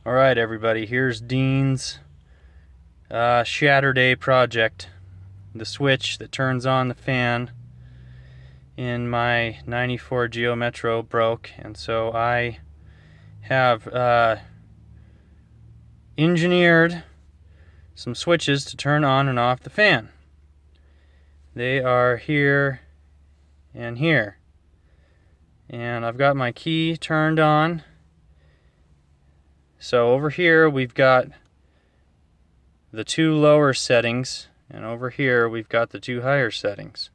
Alright everybody, here's Dean's Shatterday project. The switch that turns on the fan in my 94 Geo Metro broke, and so I have engineered some switches to turn on and off the fan. They are here and here. And I've got my key turned on. So over here we've got the two lower settings, and over here we've got the two higher settings.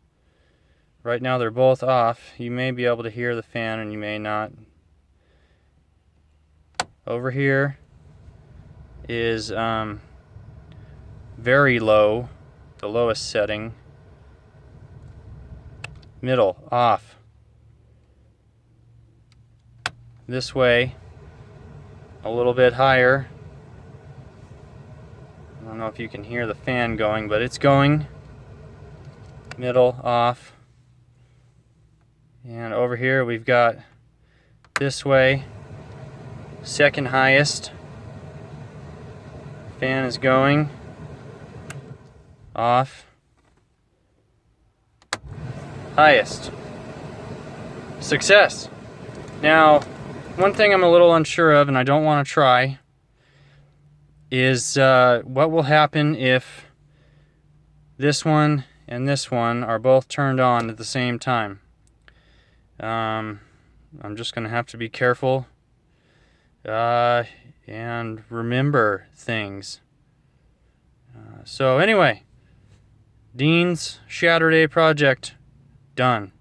Right now they're both off. You may be able to hear the fan and you may not. Over here is very low, the lowest setting. Middle, off. This way, a little bit higher. I don't know if you can hear the fan going, but it's going. Middle, off. And over here we've got this way, second highest. Fan is going. Off. Highest. Success. Now, one thing I'm a little unsure of, and I don't want to try, is what will happen if this one and this one are both turned on at the same time. I'm just going to have to be careful and remember things. So anyway, Dean's Shatterday project done.